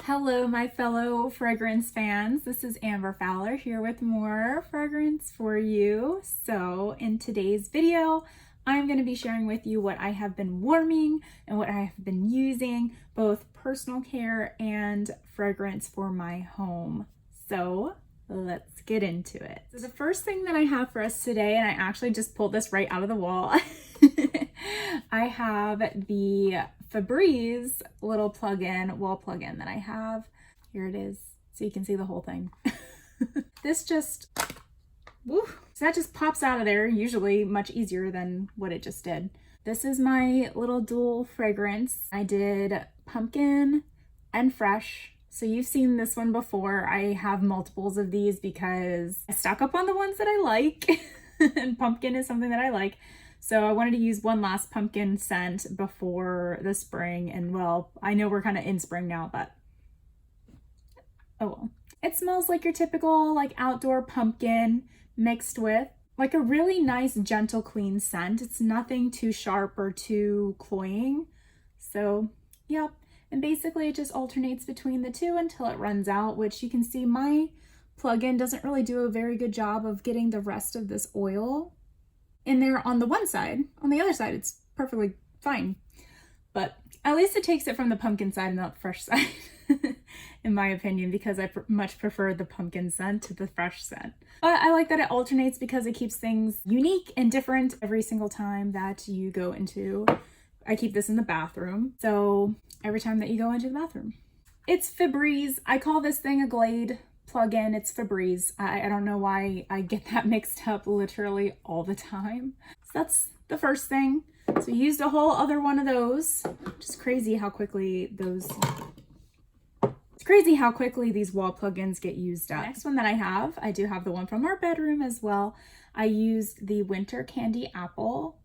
Hello, my fellow fragrance fans. This is Amber Fowler here with more fragrance for you. So in today's video, I'm going to be sharing with you what I have been warming and what I have been using, both personal care and fragrance for my home. So let's get into it. So the first thing that I have for us today, and I actually just pulled this right out of the wall, I have the Febreze little plug-in, wall plug-in that I have. Here it is, so you can see the whole thing. This just, woo, so that just pops out of there, usually much easier than what it just did. This is my little dual fragrance. I did pumpkin and fresh. So you've seen this one before. I have multiples of these because I stock up on the ones that I like and pumpkin is something that I like. So I wanted to use one last pumpkin scent before the spring, and well, I know we're kind of in spring now, but oh well. It smells like your typical like outdoor pumpkin mixed with like a really nice, gentle, clean scent. It's nothing too sharp or too cloying. So yep, and basically it just alternates between the two until it runs out, which you can see my plug-in doesn't really do a very good job of getting the rest of this oil in there on the one side. On the other side, it's perfectly fine. But at least it takes it from the pumpkin side and not the fresh side, in my opinion, because I much prefer the pumpkin scent to the fresh scent. But I like that it alternates because it keeps things unique and different every single time that you go into. I keep this in the bathroom, so every time that you go into the bathroom. It's Febreze. I call this thing a Glade plug-in. It's Febreze. I don't know why I get that mixed up literally all the time. So that's the first thing. So we used a whole other one of those. Just crazy how quickly these wall plug-ins get used up. Next one that I do have the one from our bedroom as well. I used the Winter Candy Apple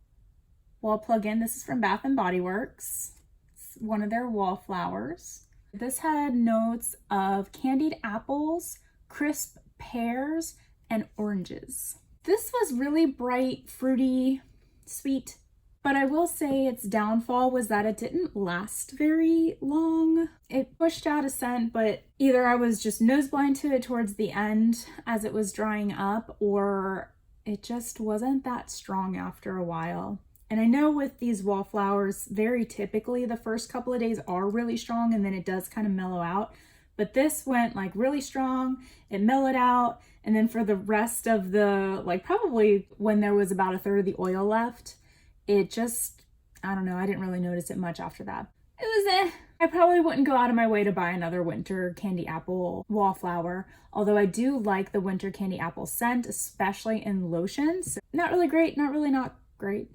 wall plug-in. This is from Bath & Body Works. It's one of their wallflowers. This had notes of candied apples, crisp pears, and oranges. This was really bright, fruity, sweet, but I will say its downfall was that it didn't last very long. It pushed out a scent, but either I was just nose blind to it towards the end as it was drying up, or it just wasn't that strong after a while. And I know with these wallflowers, very typically the first couple of days are really strong and then it does kind of mellow out. But this went like really strong, it mellowed out, and then for the rest of the, like probably when there was about a third of the oil left, it just, I don't know, I didn't really notice it much after that. It was I probably wouldn't go out of my way to buy another Winter Candy Apple wallflower, although I do like the Winter Candy Apple scent, especially in lotions. So not really great, not really not great.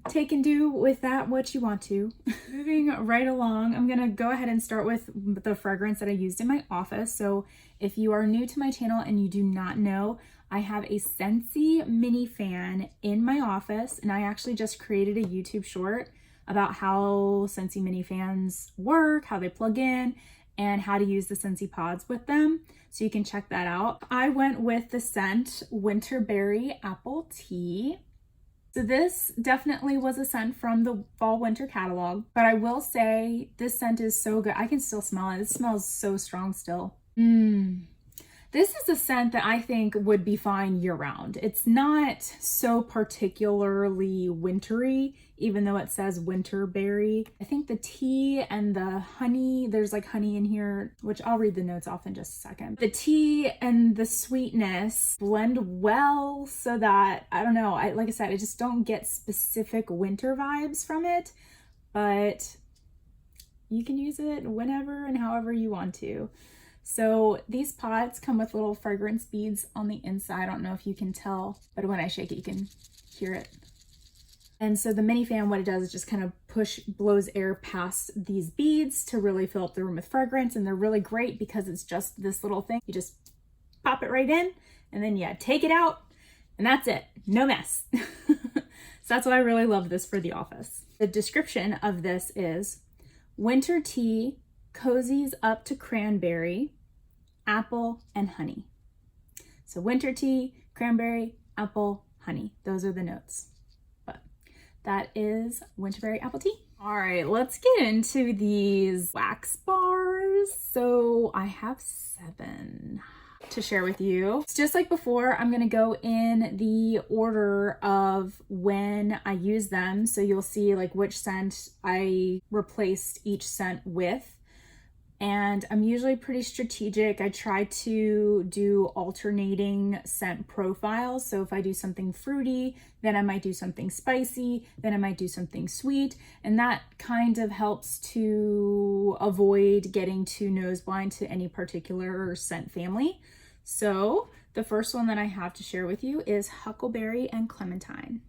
Take and do with that what you want to. Moving right along, I'm gonna go ahead and start with the fragrance that I used in my office. So if you are new to my channel and you do not know, I have a Scentsy mini fan in my office, and I actually just created a YouTube short about how Scentsy mini fans work, how they plug in, and how to use the Scentsy pods with them. So you can check that out. I went with the scent Winterberry Apple Tea. So this definitely was a scent from the fall winter catalog, but I will say this scent is so good. I can still smell it. It smells so strong still. This is a scent that I think would be fine year round. It's not so particularly wintry, even though it says Winterberry. I think the tea and the honey, there's like honey in here, which I'll read the notes off in just a second. The tea and the sweetness blend well so that, I don't know, like I said, I just don't get specific winter vibes from it, but you can use it whenever and however you want to. So these pods come with little fragrance beads on the inside. I don't know if you can tell, but when I shake it, you can hear it. And so the mini fan, what it does is just kind of blows air past these beads to really fill up the room with fragrance. And they're really great because it's just this little thing. You just pop it right in and then yeah, take it out and that's it. No mess. So that's why I really love this for the office. The description of this is winter tea, cozies up to cranberry, apple, and honey. So winter tea, cranberry, apple, honey. Those are the notes. But that is Winterberry apple tea. All right, let's get into these wax bars. So So I have 7 to share with you. It's just like before, I'm gonna go in the order of when I use them. So you'll see like which scent I replaced each scent with. And I'm usually pretty strategic. I try to do alternating scent profiles. So if I do something fruity, then I might do something spicy, then I might do something sweet. And that kind of helps to avoid getting too nose blind to any particular scent family. So the first one that I have to share with you is Huckleberry and Clementine.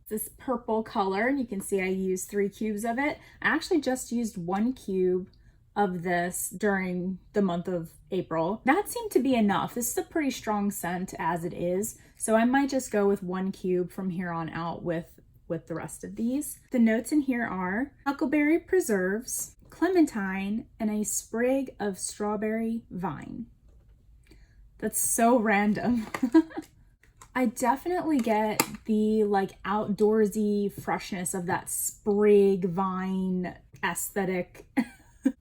This purple color, and you can see I used 3 cubes of it. I actually just used 1 cube of this during the month of April. That seemed to be enough. This is a pretty strong scent as it is, so I might just go with 1 cube from here on out with the rest of these. The notes in here are Huckleberry Preserves, Clementine, and a sprig of strawberry vine. That's so random. I definitely get the like outdoorsy freshness of that sprig vine aesthetic.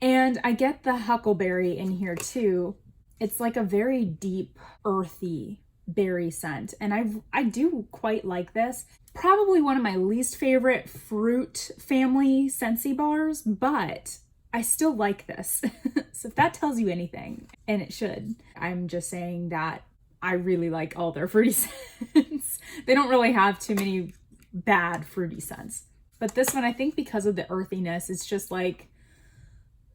And I get the huckleberry in here too. It's like a very deep, earthy berry scent. And I do quite like this. Probably one of my least favorite fruit family Scentsy bars, but I still like this. So if that tells you anything, and it should, I'm just saying that I really like all their fruity scents. They don't really have too many bad fruity scents. But this one, I think because of the earthiness, it's just like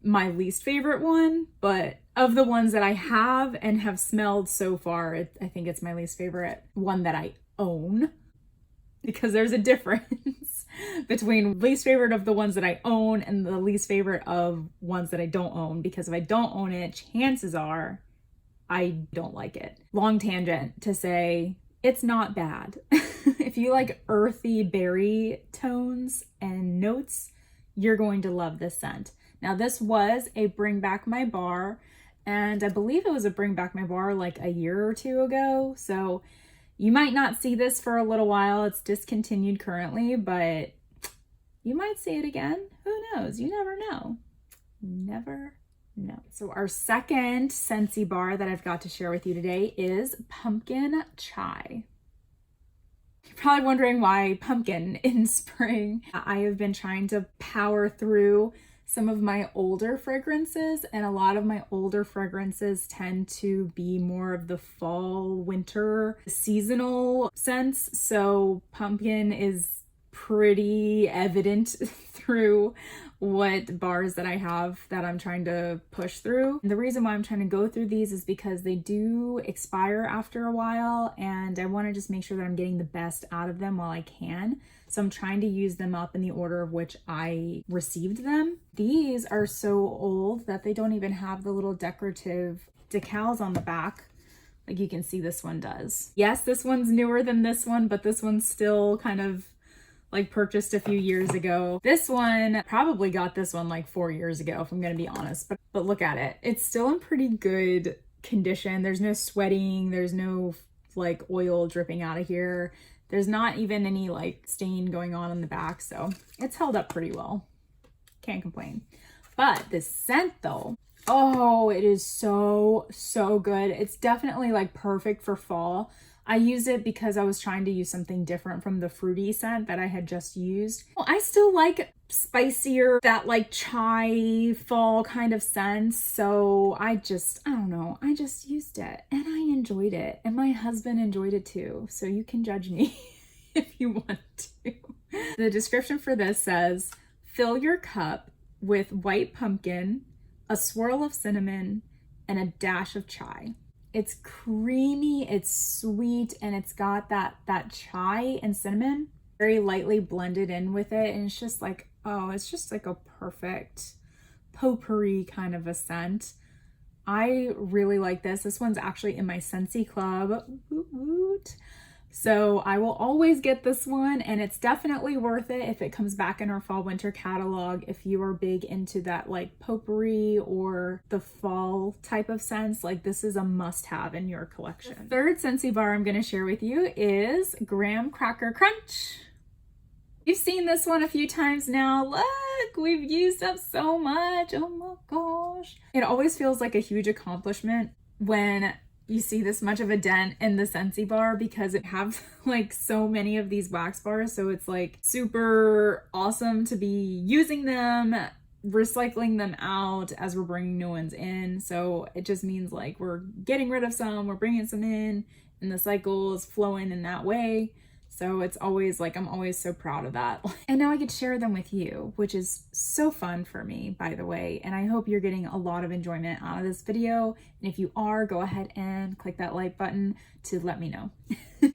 my least favorite one, but of the ones that I have and have smelled so far, I think it's my least favorite one that I own, because there's a difference between least favorite of the ones that I own and the least favorite of ones that I don't own, because if I don't own it, chances are I don't like it. Long tangent to say it's not bad. If you like earthy berry tones and notes, you're going to love this scent. Now this was a Bring Back My Bar, and I believe it was a Bring Back My Bar like a year or 2 ago. So you might not see this for a little while. It's discontinued currently, but you might see it again. Who knows? You never know. Never know. So our second Scentsy bar that I've got to share with you today is Pumpkin Chai. You're probably wondering why pumpkin in spring. I have been trying to power through some of my older fragrances, and a lot of my older fragrances tend to be more of the fall, winter, seasonal scents. So pumpkin is pretty evident through what bars that I have that I'm trying to push through. And the reason why I'm trying to go through these is because they do expire after a while, and I want to just make sure that I'm getting the best out of them while I can. So I'm trying to use them up in the order of which I received them. These are so old that they don't even have the little decorative decals on the back. Like you can see this one does. Yes, this one's newer than this one, but this one's still kind of like purchased a few years ago. This one, probably got this one like 4 years ago, if I'm gonna be honest, but look at it. It's still in pretty good condition. There's no sweating, there's no like oil dripping out of here. There's not even any like stain going on in the back, so it's held up pretty well. Can't complain. But the scent though, oh, it is so good. It's definitely like perfect for fall. I used it because I was trying to use something different from the fruity scent that I had just used. Well, I still like spicier, that like chai fall kind of scent. So I don't know, I just used it and I enjoyed it, and my husband enjoyed it too. So you can judge me if you want to. The description for this says, fill your cup with white pumpkin, a swirl of cinnamon, and a dash of chai. It's creamy, it's sweet, and it's got that chai and cinnamon very lightly blended in with it. And it's just like, oh, it's just like a perfect potpourri kind of a scent. I really like this. This one's actually in my Scentsy Club. Woot woot. So I will always get this one, and it's definitely worth it if it comes back in our fall winter catalog. If you are big into that like potpourri or the fall type of scents, like this is a must have in your collection. The third Scentsy bar I'm going to share with you is Graham Cracker Crunch. You've seen this one a few times now. Look, we've used up so much. Oh my gosh. It always feels like a huge accomplishment when you see this much of a dent in the Scentsy bar because it has like so many of these wax bars. So it's like super awesome to be using them, recycling them out as we're bringing new ones in. So it just means like we're getting rid of some, we're bringing some in, and the cycle is flowing in that way. So it's always like, I'm always so proud of that. And now I get to share them with you, which is so fun for me, by the way. And I hope you're getting a lot of enjoyment out of this video. And if you are, go ahead and click that like button to let me know.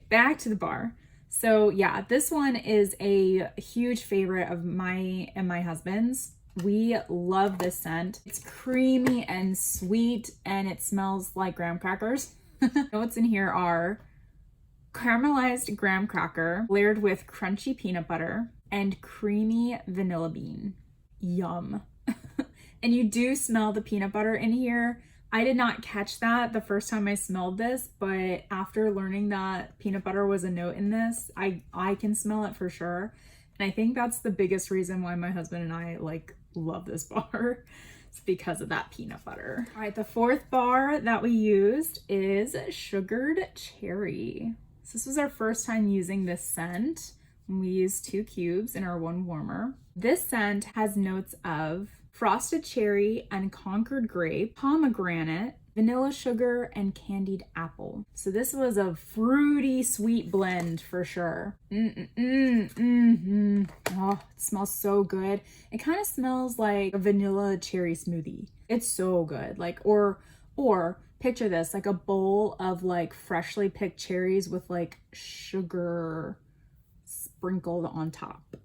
Back to the bar. So yeah, this one is a huge favorite of my and my husband's. We love this scent. It's creamy and sweet and it smells like graham crackers. What's in here are caramelized graham cracker layered with crunchy peanut butter and creamy vanilla bean. Yum. And you do smell the peanut butter in here. I did not catch that the first time I smelled this, but after learning that peanut butter was a note in this, I can smell it for sure. And I think that's the biggest reason why my husband and I like love this bar. It's because of that peanut butter. All right, the fourth bar that we used is sugared cherry. So this was our first time using this scent. We used 2 cubes in our one warmer. This scent has notes of frosted cherry and Concord grape, pomegranate, vanilla sugar, and candied apple. So this was a fruity, sweet blend for sure. Oh, it smells so good. It kind of smells like a vanilla cherry smoothie. It's so good. Like, or picture this, like a bowl of like freshly picked cherries with like sugar sprinkled on top.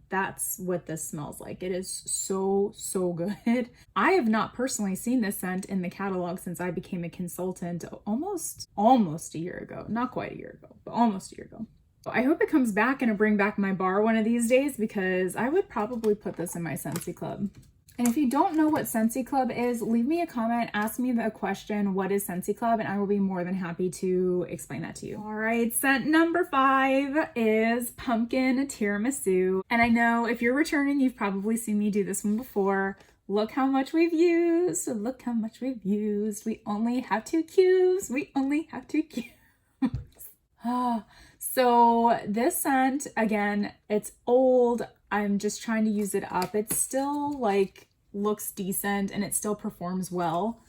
That's what this smells like. It is so, so good. I have not personally seen this scent in the catalog since I became a consultant almost a year ago. Not quite a year ago, but almost a year ago. I hope it comes back and I bring back my bar one of these days because I would probably put this in my Scentsy Club. And if you don't know what Scentsy Club is, leave me a comment, ask me the question, what is Scentsy Club? And I will be more than happy to explain that to you. All right, scent number 5 is Pumpkin Tiramisu. And I know if you're returning, you've probably seen me do this one before. Look how much we've used. Look how much we've used. We only have 2 cubes. We only have 2 cubes. So this scent, again, it's old. I'm just trying to use it up. It's still like looks decent and it still performs well.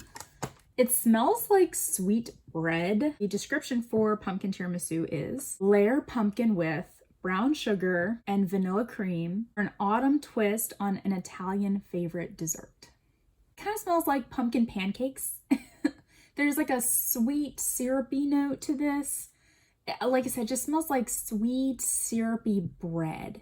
It smells like sweet bread. The description for pumpkin tiramisu is layer pumpkin with brown sugar and vanilla cream for an autumn twist on an Italian favorite dessert. Kind of smells like pumpkin pancakes. There's like a sweet syrupy note to this. Like I said, it just smells like sweet syrupy bread.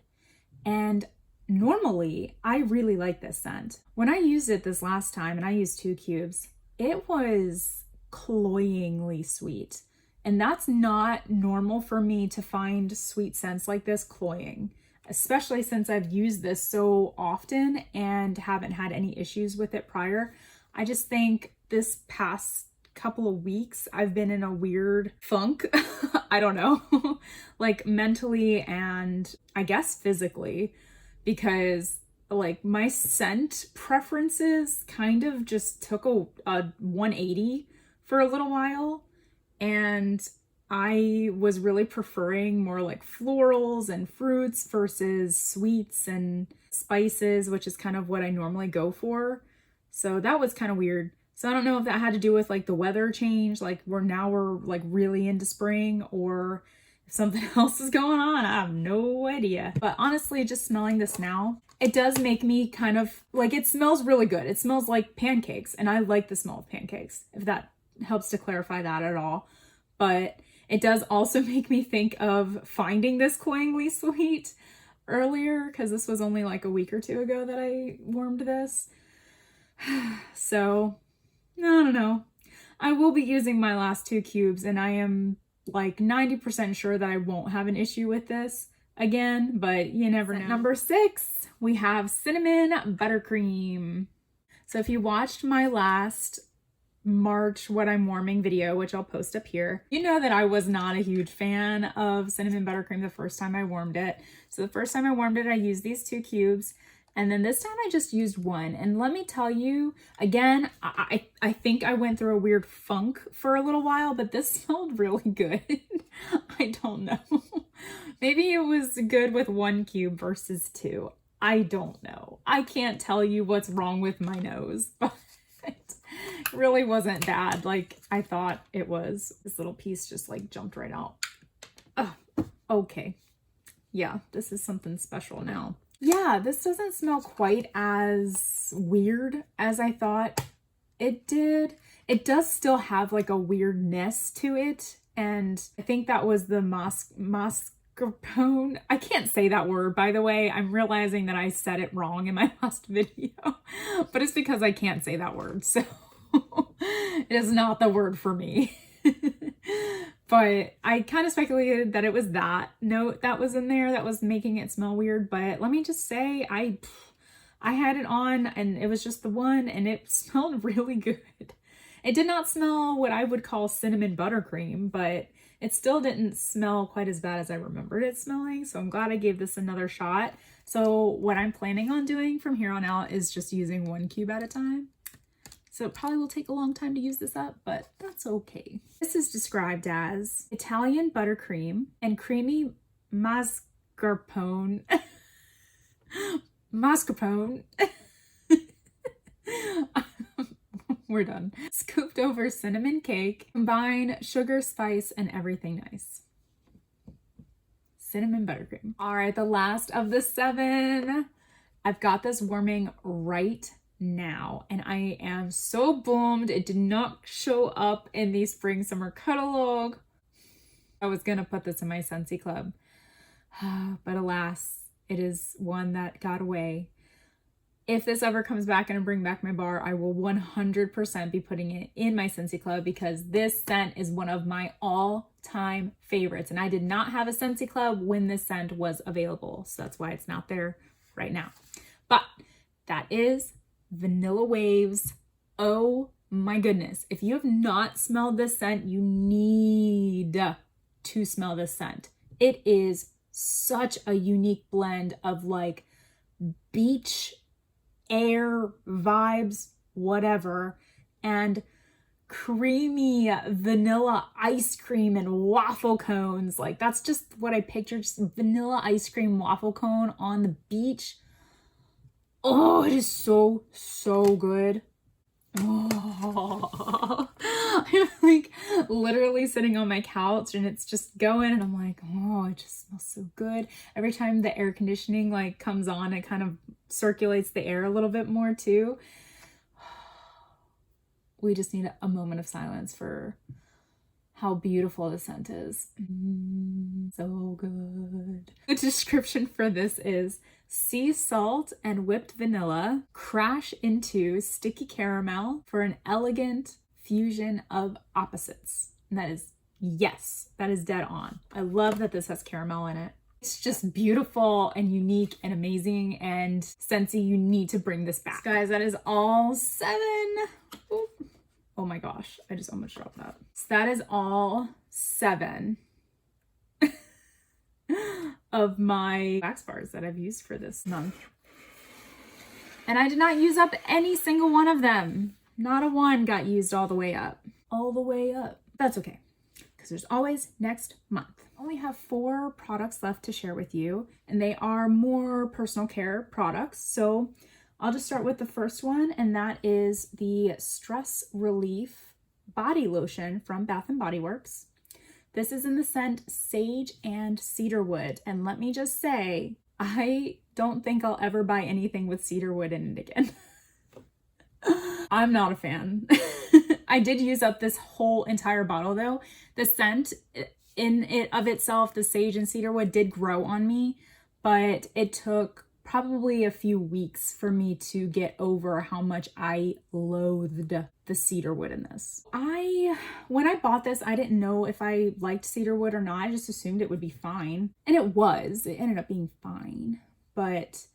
And normally, I really like this scent. When I used it this last time, and I used 2 cubes, it was cloyingly sweet. And that's not normal for me to find sweet scents like this cloying, especially since I've used this so often and haven't had any issues with it prior. I just think this past couple of weeks, I've been in a weird funk. I don't know, like mentally and I guess physically, because like my scent preferences kind of just took a 180 for a little while. And I was really preferring more like florals and fruits versus sweets and spices, which is kind of what I normally go for. So that was kind of weird. So I don't know if that had to do with like the weather change, like we're like really into spring, or if something else is going on. I have no idea. But honestly, just smelling this now, it does make me kind of like, it smells really good. It smells like pancakes, and I like the smell of pancakes, if that helps to clarify that at all. But it does also make me think of finding this cloyingly sweet earlier, because this was only like a week or 2 ago that I warmed this. So I don't know. I will be using my last 2 cubes, and I am like 90% sure that I won't have an issue with this again, but you never know. Number 6, we have Cinnamon Buttercream. So if you watched my last March what I'm warming video, which I'll post up here. You know that I was not a huge fan of cinnamon buttercream the first time I warmed it. So the first time I warmed it, I used these 2 cubes. And then this time I just used 1. And let me tell you, again, I think I went through a weird funk for a little while, but this smelled really good. I don't know. Maybe it was good with 1 cube versus 2. I don't know. I can't tell you what's wrong with my nose, but it really wasn't bad like I thought it was. This little piece just like jumped right out. Oh, okay. Yeah, this is something special now. Yeah, this doesn't smell quite as weird as I thought it did. It does still have like a weirdness to it. And I think that was the mascarpone. I can't say that word, by the way. I'm realizing that I said it wrong in my last video, but it's because I can't say that word. So it is not the word for me. But I kind of speculated that it was that note that was in there that was making it smell weird. But let me just say, I had it on and it was just the one and it smelled really good. It did not smell what I would call cinnamon buttercream, but it still didn't smell quite as bad as I remembered it smelling. So I'm glad I gave this another shot. So what I'm planning on doing from here on out is just using 1 cube at a time. So it probably will take a long time to use this up, but that's okay. This is described as Italian buttercream and creamy mascarpone. Mascarpone. We're done. Scooped over cinnamon cake. Combine sugar, spice, and everything nice. Cinnamon buttercream. All right, the last of the 7. I've got this warming right now and I am so bummed it did not show up in the spring summer catalog. I was gonna put this in my Scentsy Club, but alas, it is one that got away. If this ever comes back and I bring back my bar, I will 100% be putting it in my Scentsy Club because this scent is one of my all-time favorites. And I did not have a Scentsy Club when this scent was available. So that's why it's not there right now. But that is Vanilla Waves. Oh my goodness. If you have not smelled this scent, you need to smell this scent. It is such a unique blend of like beach air vibes, whatever, and creamy vanilla ice cream and waffle cones. Like that's just what I pictured, just vanilla ice cream waffle cone on the beach. Oh, it is so, so good. Oh, I'm like literally sitting on my couch and it's just going and I'm like, oh, it just smells so good. Every time the air conditioning like comes on, it kind of circulates the air a little bit more too. We just need a moment of silence for how beautiful the scent is. So good. The description for this is sea salt and whipped vanilla crash into sticky caramel for an elegant fusion of opposites. And that is, yes, that is dead on. I love that this has caramel in it. It's just beautiful and unique and amazing, and Scentsy, you need to bring this back. Guys, that is all 7. Oop. Oh my gosh, I just almost dropped that. So that is all 7 of my wax bars that I've used for this month. And I did not use up any single one of them. Not a one got used all the way up. All the way up. That's okay, because there's always next month. I only have 4 products left to share with you, and they are more personal care products. So I'll just start with the first one, and that is the Stress Relief Body Lotion from Bath & Body Works. This is in the scent Sage and Cedarwood, and let me just say, I don't think I'll ever buy anything with cedarwood in it again. I'm not a fan. I did use up this whole entire bottle though. The scent in it of itself, the sage and cedarwood did grow on me, but it took probably a few weeks for me to get over how much I loathed the cedarwood in this. When I bought this, I didn't know if I liked cedarwood or not. I just assumed it would be fine. And it was. It ended up being fine. But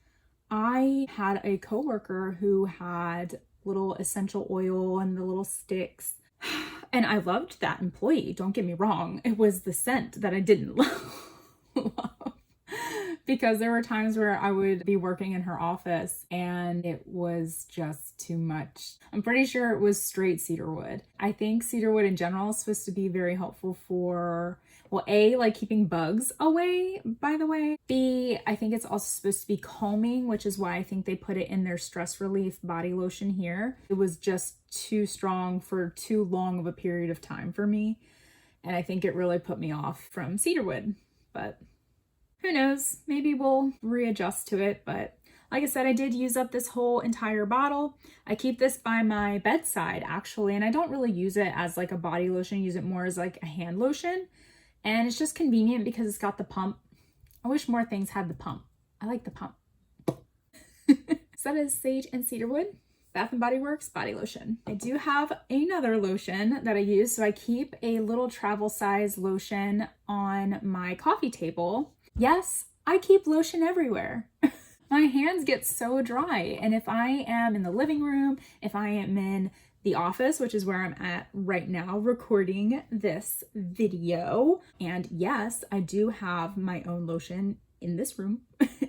I had a coworker who had little essential oil and the little sticks. And I loved that employee, don't get me wrong. It was the scent that I didn't love. Because there were times where I would be working in her office and it was just too much. I'm pretty sure it was straight cedarwood. I think cedarwood in general is supposed to be very helpful for, well, A, like keeping bugs away, by the way. B, I think it's also supposed to be calming, which is why I think they put it in their stress relief body lotion here. It was just too strong for too long of a period of time for me. And I think it really put me off from cedarwood, but who knows, maybe we'll readjust to it. But like I said, I did use up this whole entire bottle. I keep this by my bedside actually, and I don't really use it as like a body lotion. I use it more as like a hand lotion. And it's just convenient because it's got the pump. I wish more things had the pump. I like the pump. So that is Sage and Cedarwood Bath & Body Works body lotion. I do have another lotion that I use. So I keep a little travel size lotion on my coffee table. Yes, I keep lotion everywhere. My hands get so dry. And if I am in the living room, if I am in the office, which is where I'm at right now recording this video, and yes, I do have my own lotion in this room.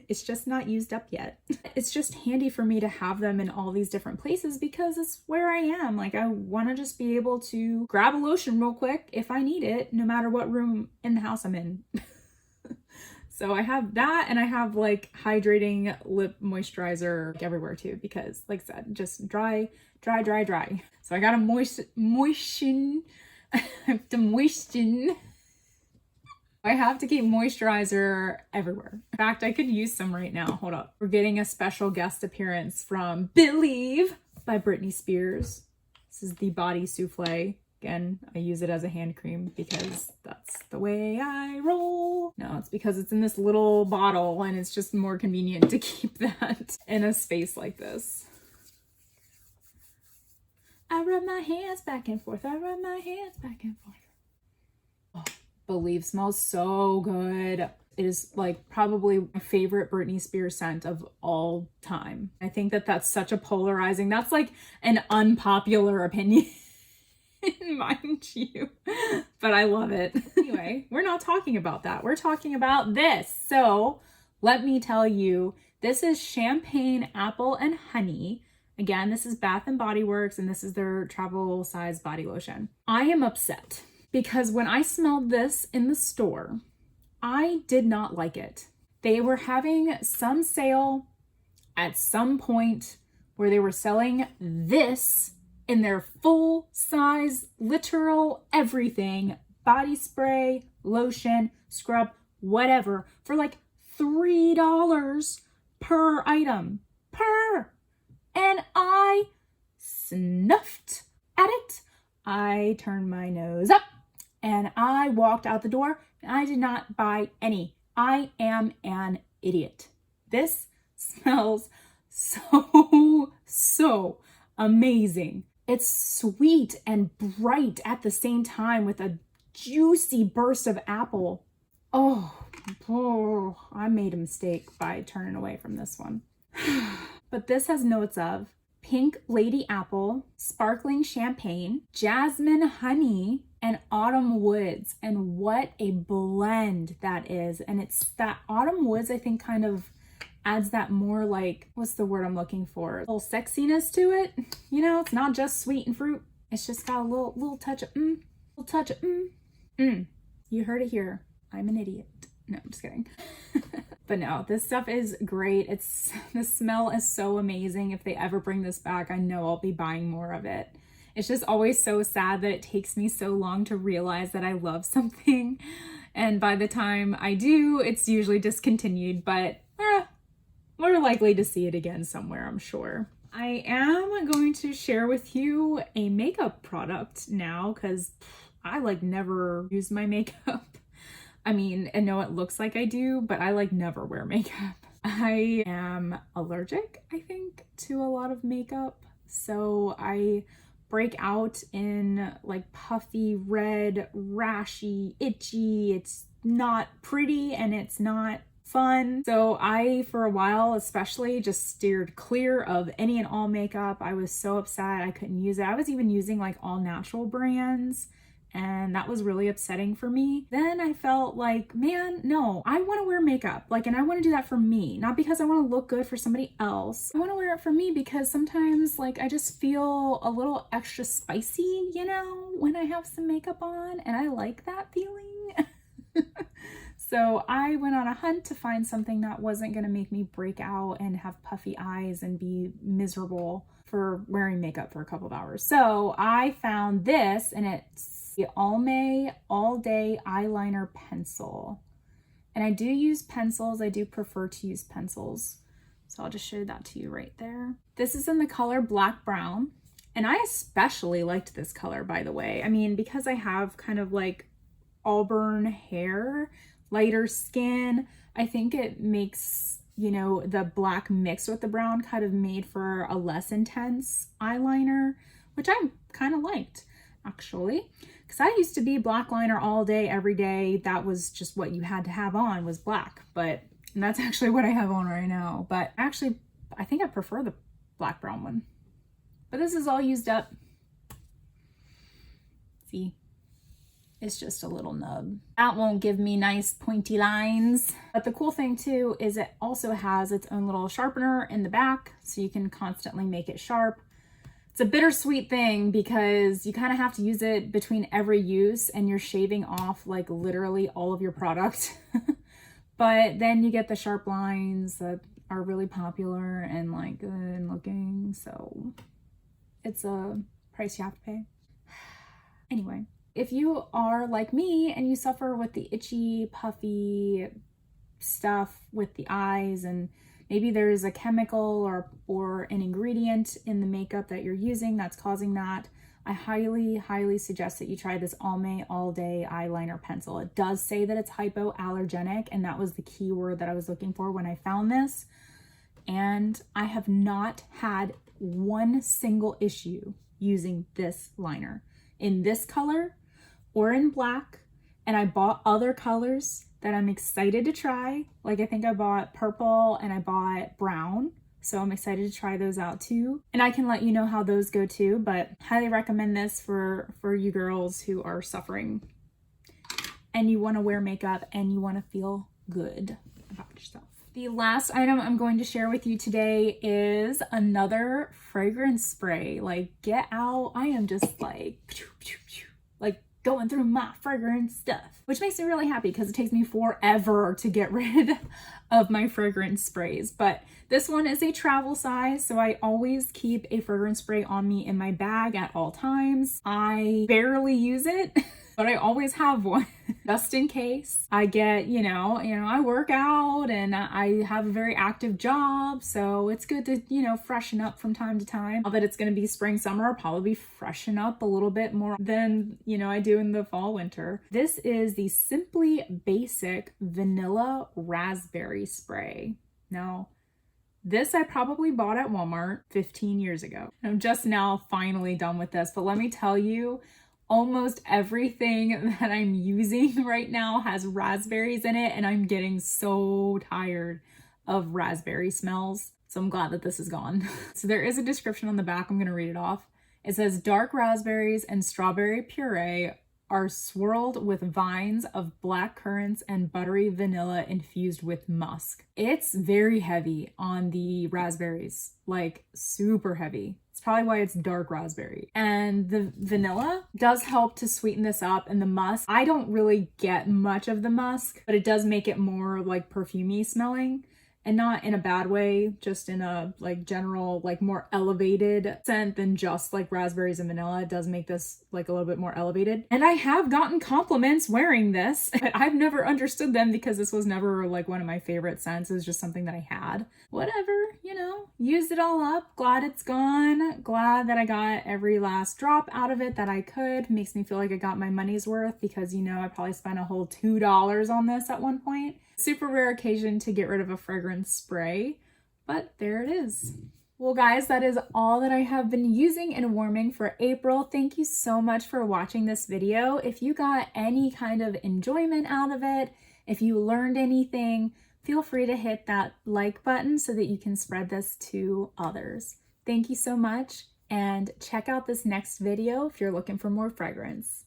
It's just not used up yet. It's just handy for me to have them in all these different places because it's where I am. Like I want to just be able to grab a lotion real quick if I need it, no matter what room in the house I'm in. So I have that, and I have like hydrating lip moisturizer everywhere too, because like I said, just dry. So I got to moisten. I have to moisten. I have to keep moisturizer everywhere. In fact, I could use some right now. Hold up. We're getting a special guest appearance from Believe by Britney Spears. This is the body souffle. Again, I use it as a hand cream because that's the way I roll. No, it's because it's in this little bottle and it's just more convenient to keep that in a space like this. I rub my hands back and forth. I rub my hands back and forth. Oh, Believe smells so good. It is like probably my favorite Britney Spears scent of all time. I think that that's such a polarizing, that's like an unpopular opinion. Mind you, but I love it. Anyway, we're not talking about that. We're talking about this. So let me tell you, this is Champagne Apple and Honey. Again, this is Bath & Body Works, and this is their travel size body lotion. I am upset because when I smelled this in the store, I did not like it. They were having some sale at some point where they were selling this in their full size, literal everything, body spray, lotion, scrub, whatever, for like $3 per item. And I snuffed at it. I turned my nose up and I walked out the door and I did not buy any. I am an idiot. This smells so amazing. It's sweet and bright at the same time with a juicy burst of apple. Oh, I made a mistake by turning away from this one. But this has notes of pink lady apple, sparkling champagne, jasmine honey, and autumn woods. And what a blend that is. And it's that autumn woods, I think, kind of adds that more like, what's the word I'm looking for? A little sexiness to it. You know, it's not just sweet and fruit. It's just got a little touch of You heard it here. I'm an idiot. No, I'm just kidding. But no, this stuff is great. The smell is so amazing. If they ever bring this back, I know I'll be buying more of it. It's just always so sad that it takes me so long to realize that I love something. And by the time I do, it's usually discontinued, but we're likely to see it again somewhere, I'm sure. I am going to share with you a makeup product now because I like never use my makeup. I mean, I know it looks like I do, but I like never wear makeup. I am allergic, I think, to a lot of makeup. So I break out in like puffy, red, rashy, itchy. It's not pretty and it's not fun. So I, for a while especially, just steered clear of any and all makeup. I was so upset I couldn't use it. I was even using like all natural brands, and that was really upsetting for me. Then I felt like, man, no, I want to wear makeup. Like, and I want to do that for me, not because I want to look good for somebody else. I want to wear it for me because sometimes like I just feel a little extra spicy, you know, when I have some makeup on, and I like that feeling. So I went on a hunt to find something that wasn't going to make me break out and have puffy eyes and be miserable for wearing makeup for a couple of hours. So I found this, and it's the Almay All Day Eyeliner Pencil. And I do use pencils. I do prefer to use pencils. So I'll just show that to you right there. This is in the color Black Brown. And I especially liked this color, by the way. I mean, because I have kind of like auburn hair, lighter skin, I think it makes, you know, the black mixed with the brown kind of made for a less intense eyeliner, which I kind of liked, actually. Because I used to be black liner all day, every day. That was just what you had to have on, was black. And that's actually what I have on right now. But actually, I think I prefer the black brown one. But this is all used up. See? It's just a little nub. That won't give me nice pointy lines. But the cool thing too is it also has its own little sharpener in the back, so you can constantly make it sharp. It's a bittersweet thing because you kind of have to use it between every use, and you're shaving off like literally all of your product. But then you get the sharp lines that are really popular and like good looking. So it's a price you have to pay. Anyway, if you are like me and you suffer with the itchy, puffy stuff with the eyes, and maybe there's a chemical or an ingredient in the makeup that you're using that's causing that, I highly, highly suggest that you try this Almay All Day Eyeliner Pencil. It does say that it's hypoallergenic, and that was the key word that I was looking for when I found this. And I have not had one single issue using this liner in this color or in black. And I bought other colors that I'm excited to try. Like I think I bought purple and I bought brown. So I'm excited to try those out too. And I can let you know how those go too, but highly recommend this for you girls who are suffering and you want to wear makeup and you want to feel good about yourself. The last item I'm going to share with you today is another fragrance spray. Like, get out. I am just like going through my fragrance stuff, which makes me really happy because it takes me forever to get rid of my fragrance sprays. But this one is a travel size, so I always keep a fragrance spray on me in my bag at all times. I barely use it, but I always have one just in case. I get, you know, I work out and I have a very active job, so it's good to, freshen up from time to time. Now that it's going to be spring, summer, I'll probably freshen up a little bit more than, I do in the fall, winter. This is the Simply Basic Vanilla Raspberry Spray. Now, this I probably bought at Walmart 15 years ago. I'm just now finally done with this, but let me tell you, almost everything that I'm using right now has raspberries in it, and I'm getting so tired of raspberry smells. So I'm glad that this is gone. So there is a description on the back. I'm going to read it off. It says, dark raspberries and strawberry puree are swirled with vines of black currants and buttery vanilla infused with musk. It's very heavy on the raspberries, like super heavy. It's probably why it's dark raspberry. And the vanilla does help to sweeten this up, and the musk, I don't really get much of the musk, but it does make it more like perfumey smelling. And not in a bad way, just in a like general, like more elevated scent than just like raspberries and vanilla. It does make this like a little bit more elevated. And I have gotten compliments wearing this, but I've never understood them because this was never like one of my favorite scents. It was just something that I had. Whatever, used it all up. Glad it's gone. Glad that I got every last drop out of it that I could. Makes me feel like I got my money's worth because, I probably spent a whole $2 on this at one point. Super rare occasion to get rid of a fragrance spray, but there it is. Well guys, that is all that I have been using and warming for April. Thank you so much for watching this video. If you got any kind of enjoyment out of it, if you learned anything, feel free to hit that like button so that you can spread this to others. Thank you so much, and check out this next video if you're looking for more fragrance.